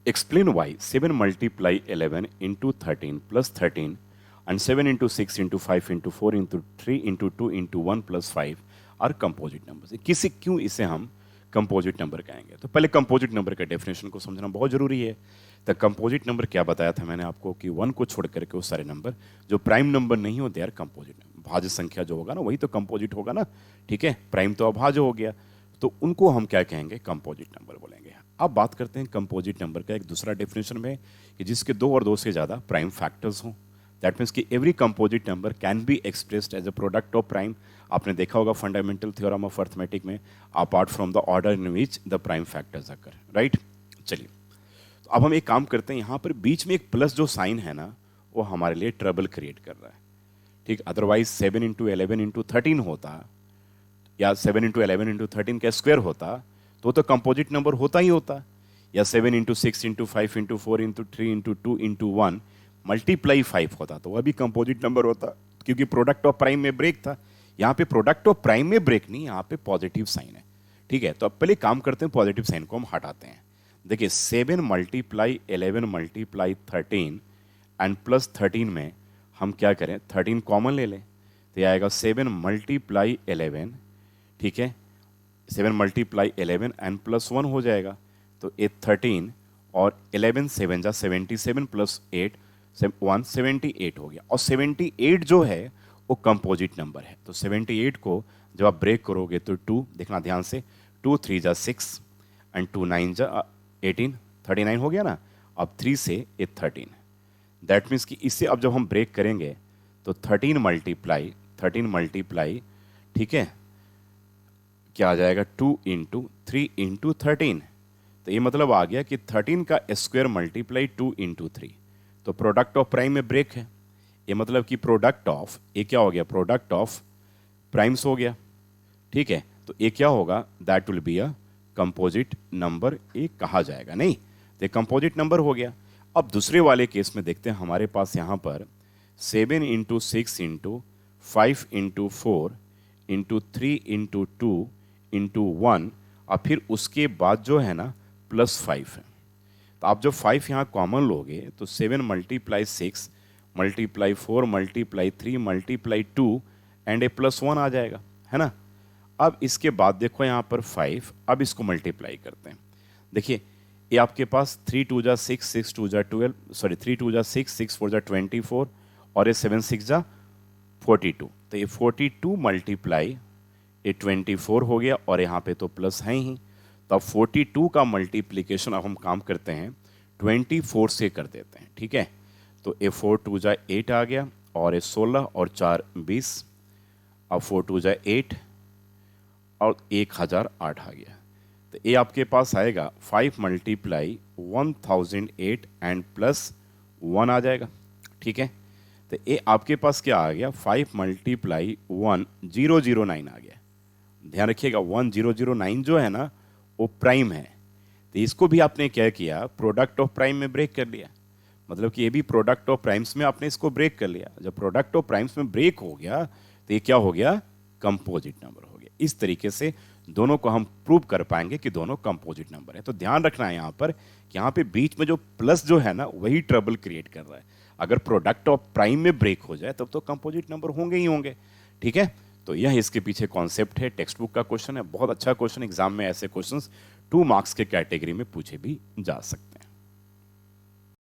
Explain why 7 multiply 11 into 13 plus 13 and 7 into 6 into 5 into 4 into 3 into 2 into 1 plus 5 are composite numbers. किसी क्यों इसे हम composite number कहेंगे? तो पहले कंपोजिट नंबर का डेफिनेशन को समझना बहुत जरूरी है. तो कंपोजिट नंबर क्या बताया था मैंने आपको कि 1 को छोड़ करके वो सारे नंबर जो प्राइम नंबर नहीं होते यार कंपोजिट नंबर. भाज्य संख्या जो होगा ना वही तो कंपोजिट होगा ना. ठीक है, प्राइम तो अभाज्य हो गया, तो उनको हम क्या कहेंगे? कंपोजिट नंबर बोलेंगे. अब बात करते हैं कंपोजिट नंबर का एक दूसरा डेफिनेशन में कि जिसके दो और दो से ज़्यादा प्राइम फैक्टर्स हों. दैट मीन्स कि every composite number can be expressed as a product of prime. आपने देखा होगा फंडामेंटल थ्योरम ऑफ अर्थमेटिक में, apart from the order in which the prime factors occur. Right, चलिए तो अब हम एक काम करते हैं, यहाँ पर बीच में एक प्लस जो साइन है ना वो हमारे लिए ट्रबल क्रिएट कर रहा है. ठीक, अदरवाइज 7 इंटू 11 इंटू 13 होता या 7 इंटू 11 इंटू 13 का स्क्वायर होता तो कंपोजिट नंबर होता ही होता. या 7 into 6 into 5 into 4 into 3 into 2 into 1 multiply 5 होता तो वह भी कंपोजिट नंबर होता, क्योंकि प्रोडक्ट ऑफ प्राइम में ब्रेक था. यहाँ पे प्रोडक्ट ऑफ प्राइम में ब्रेक नहीं, यहाँ पे पॉजिटिव साइन है. ठीक है, तो अब पहले काम करते हैं, पॉजिटिव साइन को हम हटाते हैं. देखिए 7 मल्टीप्लाई 11 मल्टीप्लाई 13 एंड प्लस 13 में हम क्या करें? 13 कॉमन ले लें तो यह आएगा 7 मल्टीप्लाई 11. ठीक है, 7 मल्टीप्लाई 11 एंड प्लस 1 हो जाएगा तो 13 और 11 7 जा 77 प्लस 8 178 हो गया. और 78 जो है वो कंपोजिट नंबर है. तो 78 को जब आप ब्रेक करोगे तो 2 देखना ध्यान से, 2 3 जा 6 एंड 2 9 जा 18, 39 हो गया ना. अब 3 से ये 13. दैट मीन्स कि इससे अब जब हम ब्रेक करेंगे तो 13 मल्टीप्लाई ठीक है क्या आ जाएगा? 2 इंटू 3 इंटू 13. तो ये मतलब आ गया कि 13 का स्क्वायर मल्टीप्लाई 2 इंटू 3. तो प्रोडक्ट ऑफ प्राइम में ब्रेक है. ये मतलब कि प्रोडक्ट ऑफ ये क्या हो गया? प्रोडक्ट ऑफ प्राइम्स हो गया. ठीक है, तो ये क्या होगा? That will be a composite number, ये कहा जाएगा. नहीं तो कंपोजिट नंबर हो गया. अब दूसरे वाले केस में देखते हैं, हमारे पास यहाँ पर 7 into 6 into 5 into 4 into 3 into 2 into 1 और फिर उसके बाद जो है ना प्लस 5 है. तो आप जब 5 यहाँ कॉमन लोगे तो 7 multiply 6 multiply 4 multiply 3 multiply 2 and A plus 1 आ जाएगा, है ना. अब इसके बाद देखो यहाँ पर 5, अब इसको मल्टीप्लाई करते हैं. देखिए ये आपके पास 3 2 जा 6 6 2 जा 12 सॉरी 3 2 जा 6 6 4 जा 24 और ये 7 6 जा 42. तो ये 42 मल्टीप्लाई ये 24 हो गया और यहाँ पे तो प्लस है ही. तो अब 42 का मल्टीप्लिकेशन अब हम काम करते हैं 24 से कर देते हैं. ठीक है, तो ए 4 2 जा 8 आ गया और ये 16 और 4 20. अब 4 2 जा 8 और 1008 आ गया. तो ये आपके पास आएगा 5 मल्टीप्लाई 1008 एंड प्लस 1 आ जाएगा. ठीक है, तो ये आपके पास क्या आ गया? 5 मल्टीप्लाई 1009 आ गया. ध्यान रखिएगा 1009 जो है ना वो प्राइम है. तो इसको भी आपने क्या किया? प्रोडक्ट ऑफ प्राइम में ब्रेक कर लिया. मतलब कि ये भी प्रोडक्ट ऑफ प्राइम्स में आपने इसको ब्रेक कर लिया. जब प्रोडक्ट ऑफ प्राइम्स में ब्रेक हो गया तो ये क्या हो गया? कंपोजिट नंबर हो गया. इस तरीके से दोनों को हम प्रूव कर पाएंगे कि दोनों कंपोजिट नंबर है. तो ध्यान रखना है यहाँ पर कि यहाँ पे बीच में जो प्लस जो है ना वही ट्रबल क्रिएट कर रहा है. अगर प्रोडक्ट ऑफ प्राइम में ब्रेक हो जाए तब तो कंपोजिट नंबर होंगे ही होंगे. ठीक है, तो यह इसके पीछे कॉन्सेप्ट है. टेक्स्ट बुक का क्वेश्चन है, बहुत अच्छा क्वेश्चन. एग्जाम में ऐसे क्वेश्चंस 2 मार्क्स के कैटेगरी में पूछे भी जा सकते हैं.